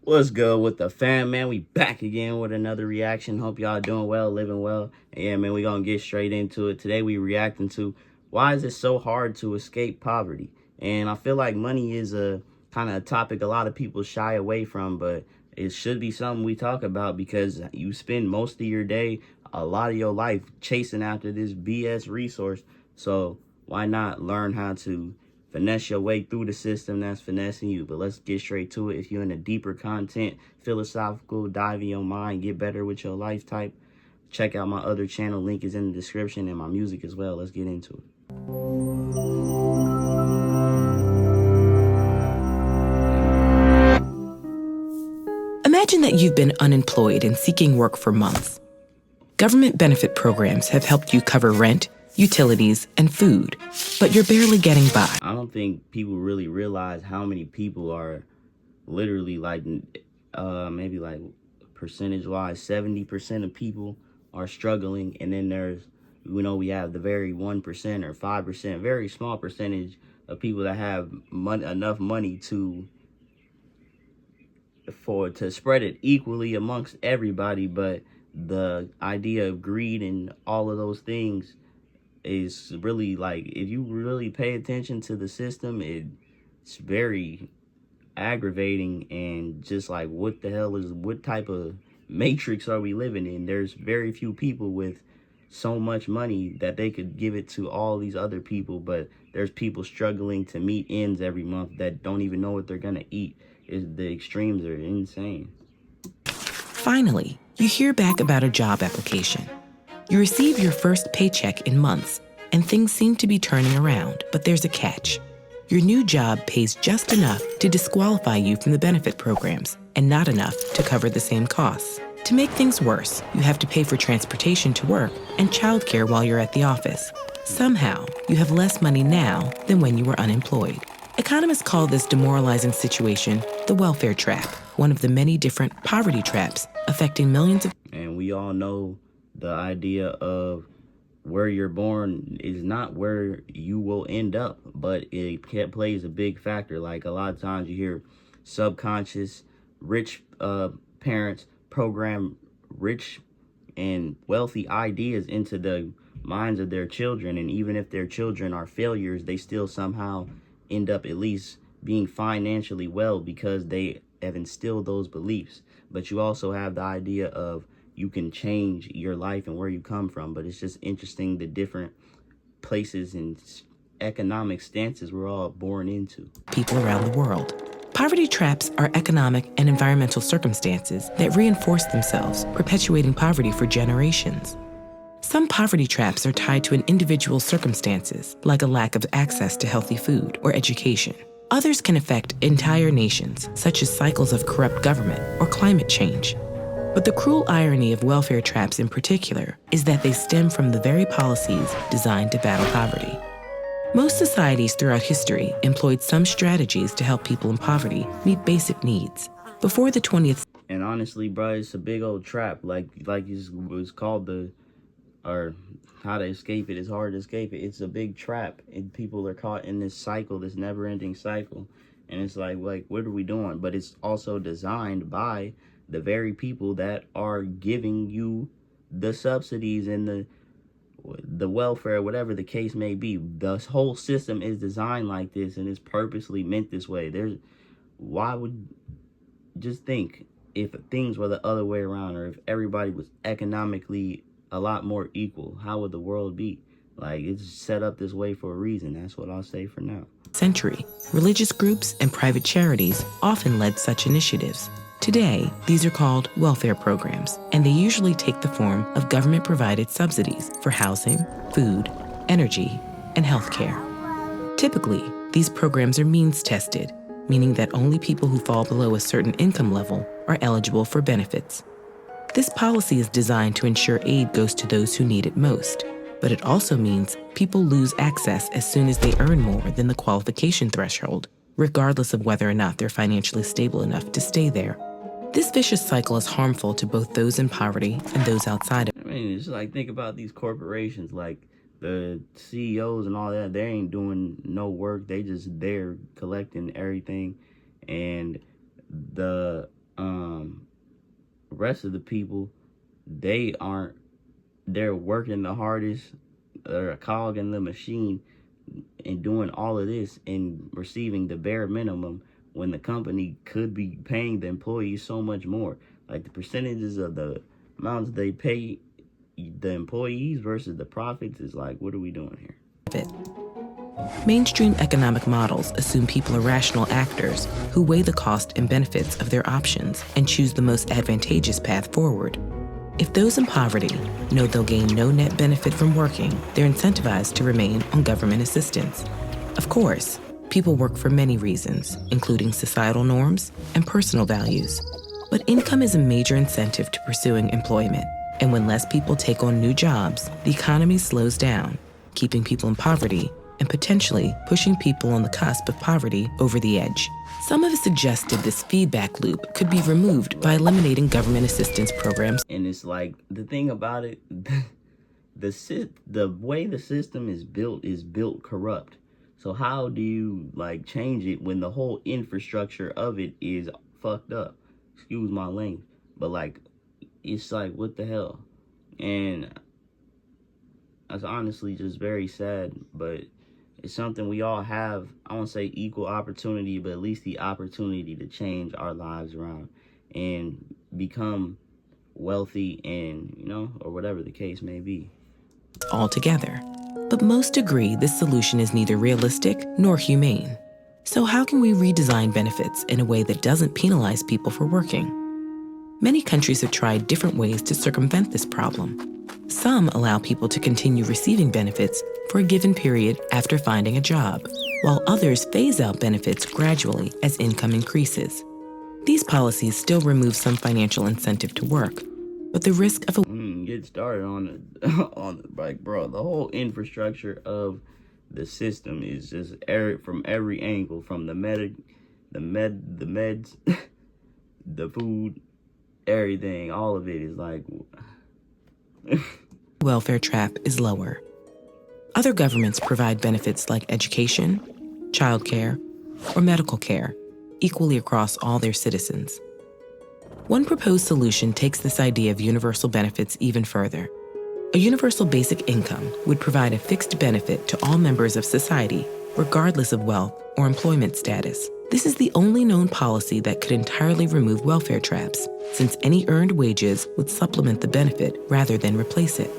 What's good with the fam, man? We back again with another reaction. Hope y'all doing well, living well. And yeah, man, we gonna get straight into it. Today we reacting to why is it so hard to escape poverty? And I feel like money is a kind of a topic a lot of people shy away from, but it should be something we talk about because you spend most of your day, a lot of your life chasing after this BS resource. So why not learn how to finesse your way through the system that's finessing you? But let's get straight to it. If you're into deeper content, philosophical, dive in your mind, get better with your life type, check out my other channel. Link is in the description, and my music as well. Let's get into it. Imagine that you've been unemployed and seeking work for months. Government benefit programs have helped you cover rent, utilities, and food, but you're barely getting by. I don't think people really realize how many people are literally like, maybe like percentage wise, 70% of people are struggling. And then there's, we have the very 1% or 5%, very small percentage of people that have enough money to spread it equally amongst everybody. But the idea of greed and all of those things is really, like, if you really pay attention to the system, it's very aggravating. And just like, what type of matrix are we living in? There's very few people with so much money that they could give it to all these other people, but there's people struggling to meet ends every month that don't even know what they're gonna eat. The extremes are insane. Finally, you hear back about a job application. You receive your first paycheck in months, and things seem to be turning around, but there's a catch. Your new job pays just enough to disqualify you from the benefit programs and not enough to cover the same costs. To make things worse, you have to pay for transportation to work and childcare while you're at the office. Somehow, you have less money now than when you were unemployed. Economists call this demoralizing situation the welfare trap, one of the many different poverty traps affecting millions of... And we all know the idea of where you're born is not where you will end up, but it plays a big factor. Like, a lot of times you hear subconscious rich parents program rich and wealthy ideas into the minds of their children, and even if their children are failures, they still somehow end up at least being financially well because they have instilled those beliefs. But you also have the idea of you can change your life and where you come from. But it's just interesting the different places and economic stances we're all born into. People around the world. Poverty traps are economic and environmental circumstances that reinforce themselves, perpetuating poverty for generations. Some poverty traps are tied to an individual's circumstances, like a lack of access to healthy food or education. Others can affect entire nations, such as cycles of corrupt government or climate change. But the cruel irony of welfare traps in particular is that they stem from the very policies designed to battle poverty. Most societies throughout history employed some strategies to help people in poverty meet basic needs. Before the 20th... And honestly, bro, it's a big old trap. Like it was called or how to escape it is hard to escape it. It's a big trap, and people are caught in this cycle, this never-ending cycle. And it's like, what are we doing? But it's also designed by the very people that are giving you the subsidies and the welfare, whatever the case may be. The whole system is designed like this, and it's purposely meant this way. Just think, if things were the other way around, or if everybody was economically a lot more equal, how would the world be? Like, it's set up this way for a reason. That's what I'll say for now. Century, religious groups and private charities often led such initiatives. Today, these are called welfare programs, and they usually take the form of government-provided subsidies for housing, food, energy, and healthcare. Typically, these programs are means-tested, meaning that only people who fall below a certain income level are eligible for benefits. This policy is designed to ensure aid goes to those who need it most, but it also means people lose access as soon as they earn more than the qualification threshold, regardless of whether or not they're financially stable enough to stay there. This vicious cycle is harmful to both those in poverty and those outside of it. I mean, it's like, think about these corporations, like the CEOs and all that. They ain't doing no work. They just there collecting everything. And the rest of the people, they're working the hardest, they're a cog in the machine and doing all of this and receiving the bare minimum when the company could be paying the employees so much more. Like the percentages of the amounts they pay the employees versus the profits is like, what are we doing here? Mainstream economic models assume people are rational actors who weigh the cost and benefits of their options and choose the most advantageous path forward. If those in poverty know they'll gain no net benefit from working, they're incentivized to remain on government assistance. Of course, people work for many reasons, including societal norms and personal values. But income is a major incentive to pursuing employment. And when less people take on new jobs, the economy slows down, keeping people in poverty and potentially pushing people on the cusp of poverty over the edge. Some have suggested this feedback loop could be removed by eliminating government assistance programs. And it's like, the thing about it, the way the system is built corrupt. So how do you like change it when the whole infrastructure of it is fucked up? Excuse my language, but like, it's like, what the hell? And that's honestly just very sad, but it's something we all have. I won't say equal opportunity, but at least the opportunity to change our lives around and become wealthy and, you know, or whatever the case may be. Altogether. But most agree this solution is neither realistic nor humane. So how can we redesign benefits in a way that doesn't penalize people for working? Many countries have tried different ways to circumvent this problem. Some allow people to continue receiving benefits for a given period after finding a job, while others phase out benefits gradually as income increases. These policies still remove some financial incentive to work, but the risk of get started on like, bro, the whole infrastructure of the system is just from every angle, from the meds, the food, everything, all of it is like welfare trap is lower. Other governments provide benefits like education, childcare, or medical care equally across all their citizens. One proposed solution takes this idea of universal benefits even further. A universal basic income would provide a fixed benefit to all members of society, regardless of wealth or employment status. This is the only known policy that could entirely remove welfare traps, since any earned wages would supplement the benefit rather than replace it.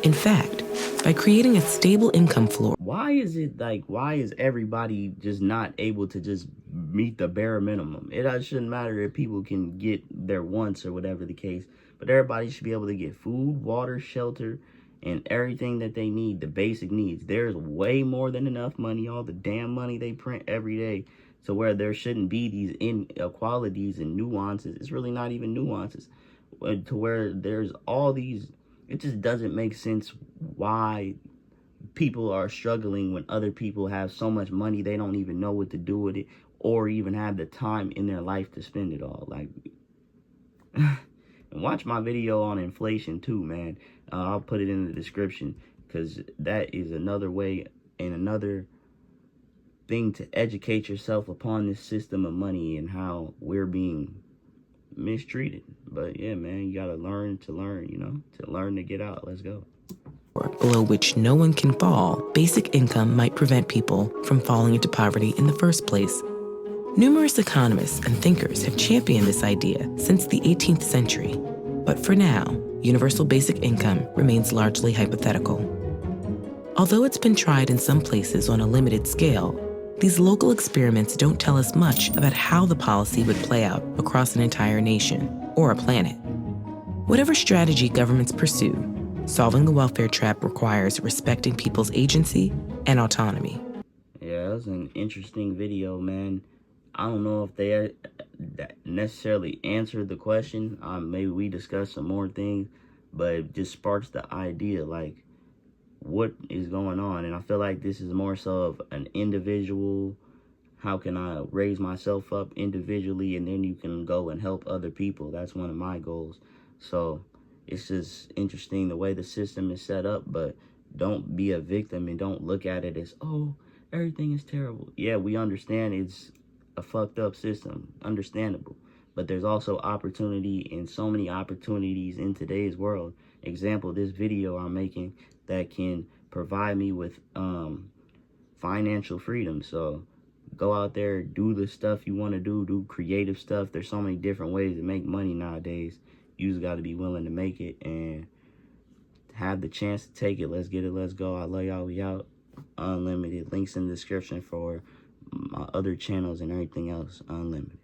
In fact, by creating a stable income floor. Why is everybody just not able to just meet the bare minimum? It shouldn't matter if people can get their wants or whatever the case, but everybody should be able to get food, water, shelter, and everything that they need, the basic needs. There's way more than enough money, all the damn money they print every day, to where there shouldn't be these inequalities and nuances. It's really not even nuances, to where there's all these. It just doesn't make sense why people are struggling when other people have so much money they don't even know what to do with it, or even have the time in their life to spend it all. Like, and watch my video on inflation too, man. I'll put it in the description, because that is another way and another thing to educate yourself upon this system of money and how we're being mistreated. But yeah, man, you gotta learn to learn, to learn to get out. Let's go. Below which no one can fall, basic income might prevent people from falling into poverty in the first place. Numerous economists and thinkers have championed this idea since the 18th century. But for now, universal basic income remains largely hypothetical. Although it's been tried in some places on a limited scale, these local experiments don't tell us much about how the policy would play out across an entire nation or a planet. Whatever strategy governments pursue, solving the welfare trap requires respecting people's agency and autonomy. Yeah, that was an interesting video, man. I don't know if they necessarily answered the question. Maybe we discuss some more things, but it just sparks the idea, like, what is going on? And I feel like this is more so of an individual, how can I raise myself up individually, and then you can go and help other people. That's one of my goals. So it's just interesting the way the system is set up, but don't be a victim and don't look at it as, oh, everything is terrible. Yeah, we understand it's a fucked up system, understandable, but there's also opportunity and so many opportunities in today's world. Example, this video I'm making that can provide me with financial freedom. So go out there, do the stuff you want to do creative stuff. There's so many different ways to make money nowadays. You just got to be willing to make it and have the chance to take it. Let's get it. Let's go. I love y'all. We out. Unlimited. Links in the description for my other channels and everything else. Unlimited.